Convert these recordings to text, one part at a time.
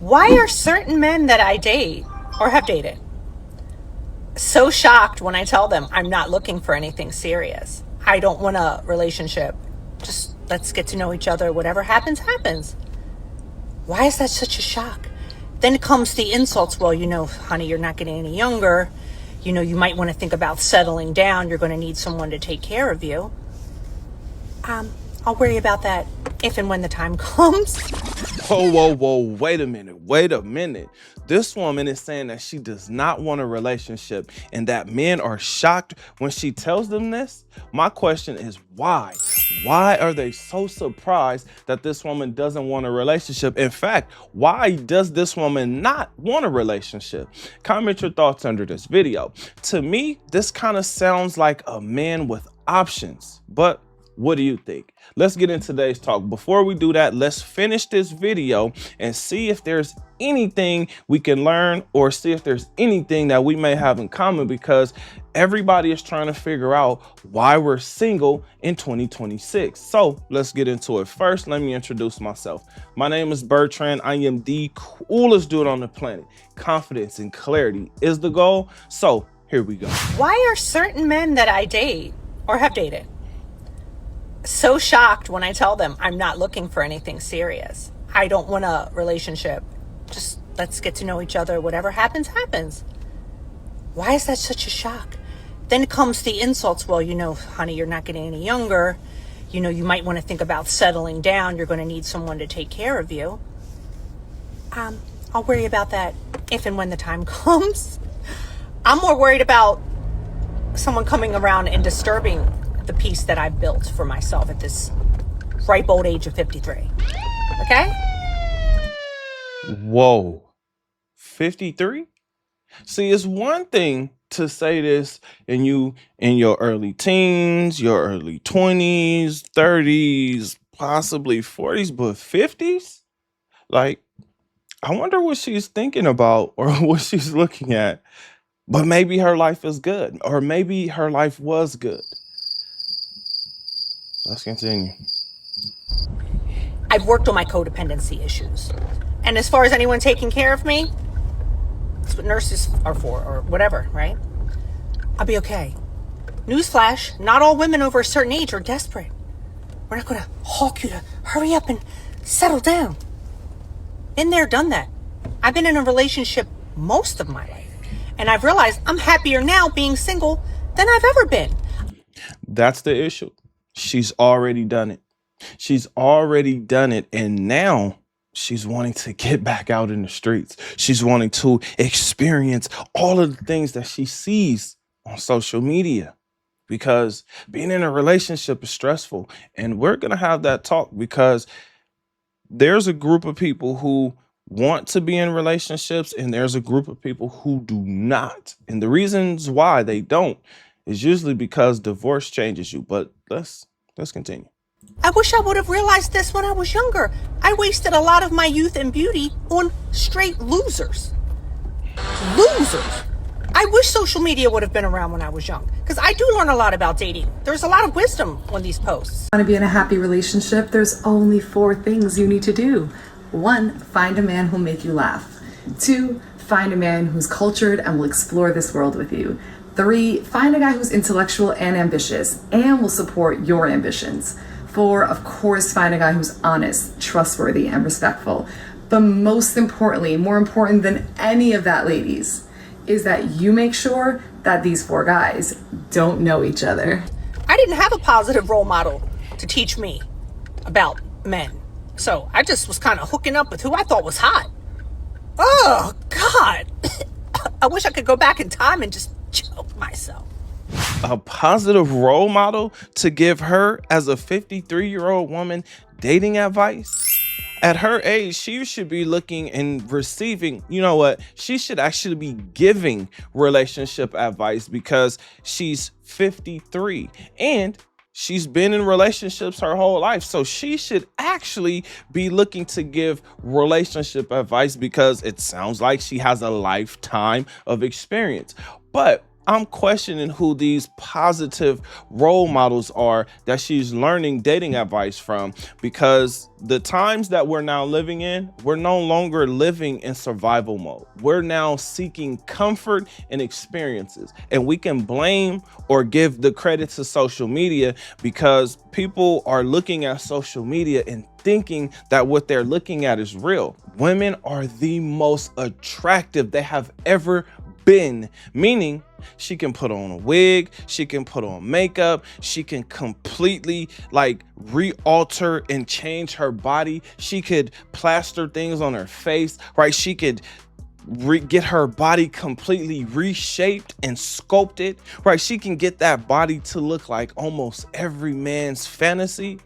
Why are certain men that I date or have dated so shocked when I tell them I'm not looking for anything serious? I don't want a relationship. Just let's get to know each other. Whatever happens, happens. Why is that such a shock? Then comes the insults. Well, honey, you're not getting any younger. You might want to think about settling down. You're going to need someone to take care of you. I'll worry about that if and when the time comes. Whoa, whoa, whoa, wait a minute. This woman is saying that she does not want a relationship and that men are shocked when she tells them this. My question is why? Why are they so surprised that this woman doesn't want a relationship? In fact, why does this woman not want a relationship? Comment your thoughts under this video. To me, this kind of sounds like a man with options, but what do you think? Let's get into today's talk. Before we do that, let's finish this video and see if there's anything we can learn or see if there's anything that we may have in common, because everybody is trying to figure out why we're single in 2026. So let's get into it. First, let me introduce myself. My name is Bertrand. I am the coolest dude on the planet. Confidence and clarity is the goal. So here we go. Why are certain men that I date or have dated so shocked when I tell them I'm not looking for anything serious? I don't want a relationship. Just let's get to know each other. Whatever happens, happens. Why is that such a shock? Then comes the insults. Well, honey, you're not getting any younger. You might want to think about settling down. You're going to need someone to take care of you. I'll worry about that if and when the time comes. I'm more worried about someone coming around and disturbing the peace that I've built for myself at this ripe old age of 53. Okay? Whoa, 53? See, it's one thing to say this in your early teens, your early 20s, 30s, possibly 40s, but 50s? Like, I wonder what she's thinking about or what she's looking at. But maybe her life is good, or maybe her life was good. Let's continue. I've worked on my codependency issues. And as far as anyone taking care of me, that's what nurses are for, or whatever, right? I'll be okay. Newsflash, not all women over a certain age are desperate. We're not going to hawk you to hurry up and settle down. Been there, done that. I've been in a relationship most of my life, and I've realized I'm happier now being single than I've ever been. That's the issue. She's already done it. She's already done it. And now she's wanting to get back out in the streets. She's wanting to experience all of the things that she sees on social media, because being in a relationship is stressful. And we're going to have that talk, because there's a group of people who want to be in relationships and there's a group of people who do not. And the reasons why they don't is usually because divorce changes you. But let's continue. I wish I would have realized this when I was younger. I wasted a lot of my youth and beauty on straight losers. Losers. I wish social media would have been around when I was young, because I do learn a lot about dating. There's a lot of wisdom on these posts. Want to be in a happy relationship? There's only 4 things you need to do. 1, find a man who'll make you laugh. 2, find a man who's cultured and will explore this world with you. 3, find a guy who's intellectual and ambitious and will support your ambitions. 4, of course, find a guy who's honest, trustworthy, and respectful. But most importantly, more important than any of that, ladies, is that you make sure that these 4 guys don't know each other. I didn't have a positive role model to teach me about men. So I just was kind of hooking up with who I thought was hot. Oh, God. I wish I could go back in time and just choke myself. A positive role model to give her as a 53-year-old woman dating advice? At her age, she should be looking and receiving, she should actually be giving relationship advice, because she's 53 and she's been in relationships her whole life. So she should actually be looking to give relationship advice, because it sounds like she has a lifetime of experience. But I'm questioning who these positive role models are that she's learning dating advice from, because the times that we're now living in, we're no longer living in survival mode. We're now seeking comfort and experiences, and we can blame or give the credit to social media because people are looking at social media and thinking that what they're looking at is real. Women are the most attractive they have ever been, meaning she can put on a wig, she can put on makeup, she can completely like re-alter and change her body. She could plaster things on her face, right? She could get her body completely reshaped and sculpted, right? She can get that body to look like almost every man's fantasy.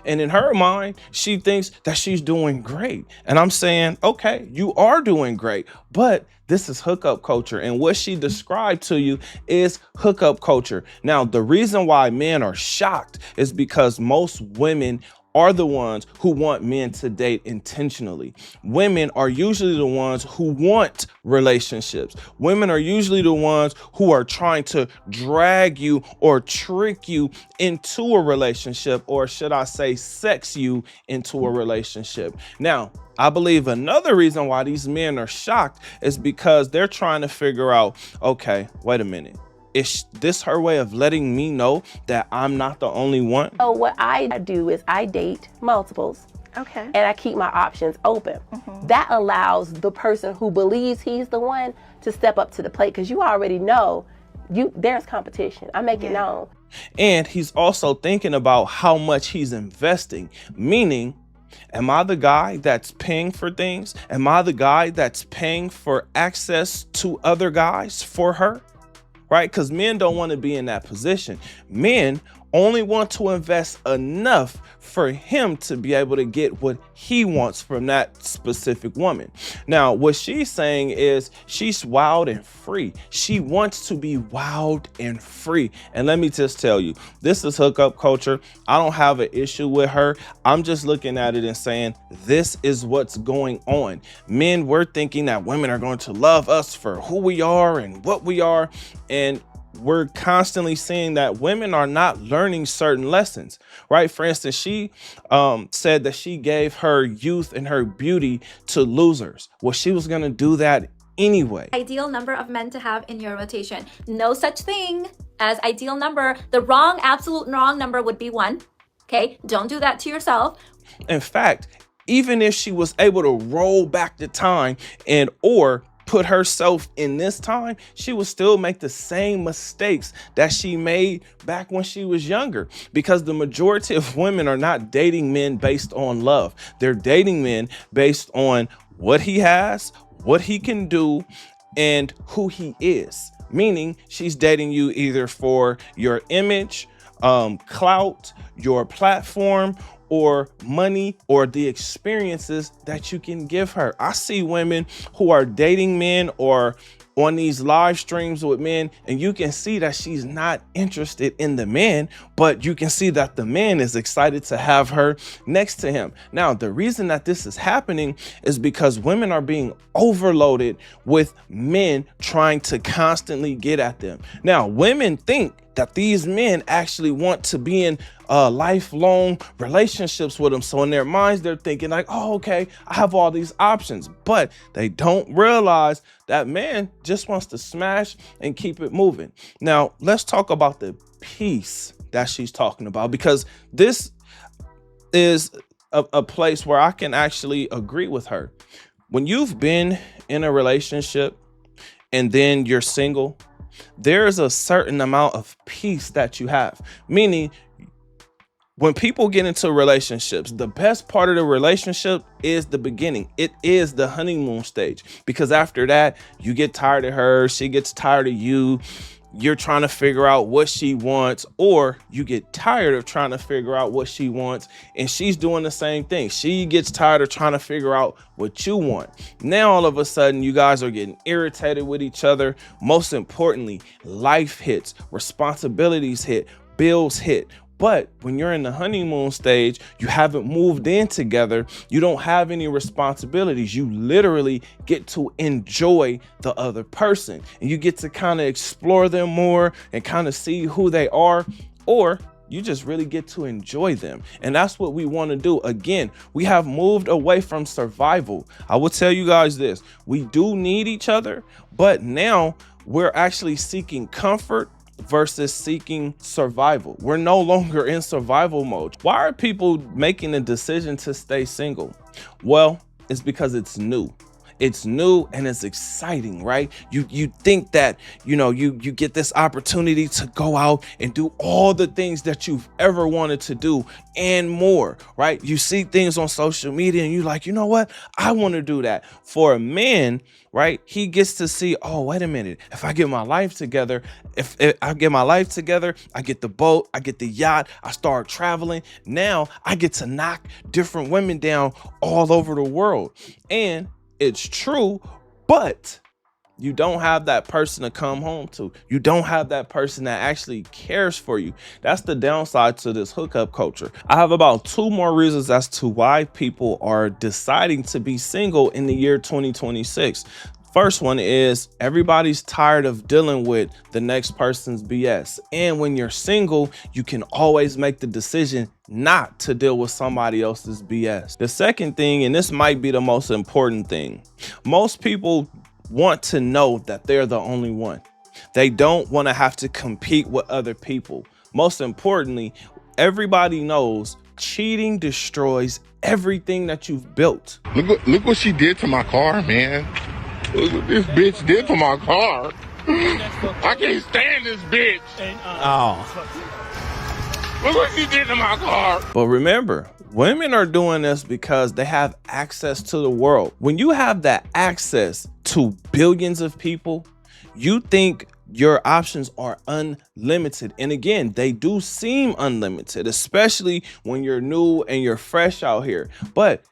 And in her mind, she thinks that she's doing great. And I'm saying, okay, you are doing great, but this is hookup culture. And what she described to you is hookup culture. Now, the reason why men are shocked is because most women are the ones who want men to date intentionally. Women are usually the ones who want relationships. Women are usually the ones who are trying to drag you or trick you into a relationship, or should I say sex you into a relationship. Now, I believe another reason why these men are shocked is because they're trying to figure out, okay, wait a minute. Is this her way of letting me know that I'm not the only one? So what I do is I date multiples. Okay. And I keep my options open. That allows the person who believes he's the one to step up to the plate, because you already know there's competition. I make it known. And he's also thinking about how much he's investing, meaning, am I the guy that's paying for things? Am I the guy that's paying for access to other guys for her? Right? Because men don't want to be in that position. Men only want to invest enough for him to be able to get what he wants from that specific woman. Now, what she's saying is she's wild and free. She wants to be wild and free. And let me just tell you, this is hookup culture. I don't have an issue with her. I'm just looking at it and saying, this is what's going on. Men, we're thinking that women are going to love us for who we are and what we are. And we're constantly seeing that women are not learning certain lessons, right? For instance, she said that she gave her youth and her beauty to losers. Well, she was going to do that anyway. Ideal number of men to have in your rotation. No such thing as ideal number. The absolute wrong number would be 1. Okay, don't do that to yourself. In fact, even if she was able to roll back the time or put herself in this time, she would still make the same mistakes that she made back when she was younger, because the majority of women are not dating men based on love. They're dating men based on what he has, what he can do, and who he is. Meaning she's dating you either for your image, clout, your platform, or money, or the experiences that you can give her. I see women who are dating men or on these live streams with men, and you can see that she's not interested in the man, but you can see that the man is excited to have her next to him. Now, the reason that this is happening is because women are being overloaded with men trying to constantly get at them. Now, women think that these men actually want to be in lifelong relationships with them. So in their minds, they're thinking like, oh, okay, I have all these options, but they don't realize that man just wants to smash and keep it moving. Now, let's talk about the peace that she's talking about, because this is a place where I can actually agree with her. When you've been in a relationship and then you're single, there's a certain amount of peace that you have. Meaning, when people get into relationships, the best part of the relationship is the beginning. It is the honeymoon stage, because after that, you get tired of her, she gets tired of you. You're trying to figure out what she wants, or you get tired of trying to figure out what she wants, and she's doing the same thing. She gets tired of trying to figure out what you want. Now, all of a sudden, you guys are getting irritated with each other. Most importantly, life hits, responsibilities hit, bills hit. But when you're in the honeymoon stage, you haven't moved in together, you don't have any responsibilities. You literally get to enjoy the other person, and you get to kind of explore them more and kind of see who they are, or you just really get to enjoy them. And that's what we want to do. Again, we have moved away from survival. I will tell you guys this, we do need each other, but now we're actually seeking comfort versus seeking survival. We're no longer in survival mode. Why are people making the decision to stay single? Well, it's because it's new. It's new and it's exciting, right? You think that, you get this opportunity to go out and do all the things that you've ever wanted to do and more, right? You see things on social media and you're like, you know what? I want to do that. For a man, right? He gets to see, oh, wait a minute. If I get my life together, I get the boat, I get the yacht, I start traveling. Now I get to knock different women down all over the world. And it's true, but you don't have that person to come home to. You don't have that person that actually cares for you. That's the downside to this hookup culture. I have about 2 more reasons as to why people are deciding to be single in the year 2026. First one is everybody's tired of dealing with the next person's BS. And when you're single, you can always make the decision not to deal with somebody else's BS. The second thing, and this might be the most important thing, most people want to know that they're the only one. They don't want to have to compete with other people. Most importantly, everybody knows cheating destroys everything that you've built. Look what she did to my car, man. Look what this bitch did to my car. I can't stand this bitch. Look what she did to my car. But remember, women are doing this because they have access to the world. When you have that access to billions of people, you think your options are unlimited. And again, they do seem unlimited, especially when you're new and you're fresh out here. But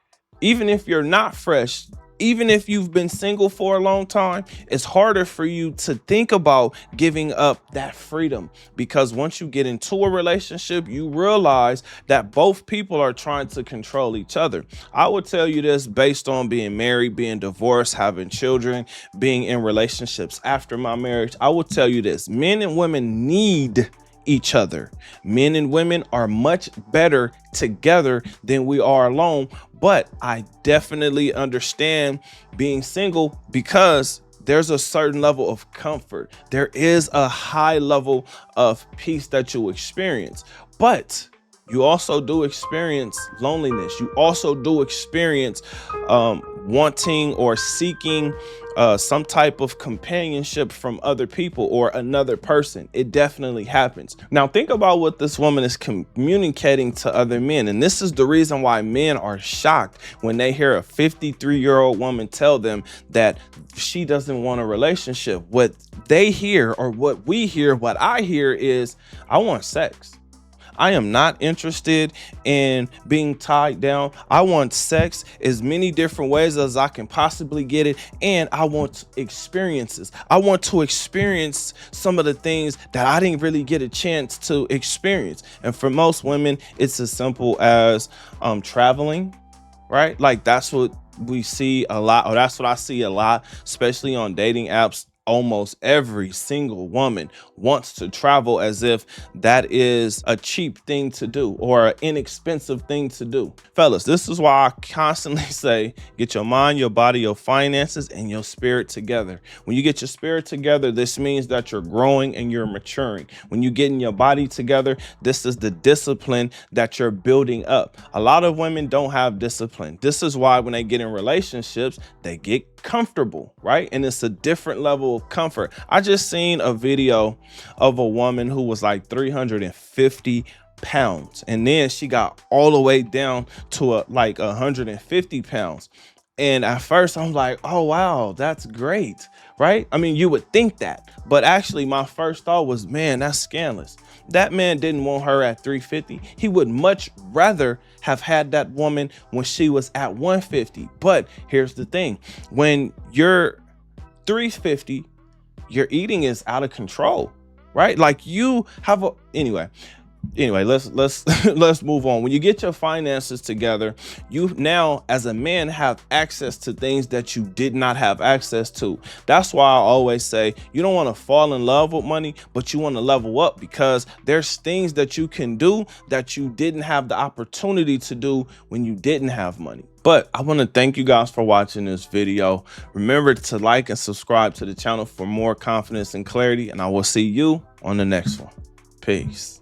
even if you're not fresh, even if you've been single for a long time, it's harder for you to think about giving up that freedom, because once you get into a relationship, you realize that both people are trying to control each other. I would tell you this based on being married, being divorced, having children, being in relationships after my marriage. I will tell you this, men and women need each other. Men and women are much better together than we are alone. But I definitely understand being single because there's a certain level of comfort. There is a high level of peace that you experience. But you also do experience loneliness. You also do experience wanting or seeking some type of companionship from other people or another person. It definitely happens. Now think about what this woman is communicating to other men. And this is the reason why men are shocked when they hear a 53-year-old woman tell them that she doesn't want a relationship. What they hear, or what we hear, what I hear is, I want sex. I am not interested in being tied down. I want sex as many different ways as I can possibly get it. And I want experiences. I want to experience some of the things that I didn't really get a chance to experience. And for most women, it's as simple as traveling, right? Like that's what we see a lot, or that's what I see a lot, especially on dating apps. Almost every single woman wants to travel as if that is a cheap thing to do or an inexpensive thing to do. Fellas, this is why I constantly say, get your mind, your body, your finances, and your spirit together. When you get your spirit together, this means that you're growing and you're maturing. When you get in your body together, this is the discipline that you're building up. A lot of women don't have discipline. This is why when they get in relationships, they get comfortable, right? And it's a different level of comfort. I just seen a video of a woman who was like 350 pounds, and then she got all the way down to like 150 pounds. And at first I'm like, oh wow, that's great, right? I mean, you would think that, but actually my first thought was, man, that's scandalous. That man didn't want her at 350. He would much rather have had that woman when she was at 150. But here's the thing. When you're 350, your eating is out of control, right? Like you have anyway, Anyway, let's let's move on. When you get your finances together, you now as a man have access to things that you did not have access to. That's why I always say you don't want to fall in love with money, but you want to level up, because there's things that you can do that you didn't have the opportunity to do when you didn't have money. But I want to thank you guys for watching this video. Remember to like and subscribe to the channel for more confidence and clarity, and I will see you on the next one. Peace.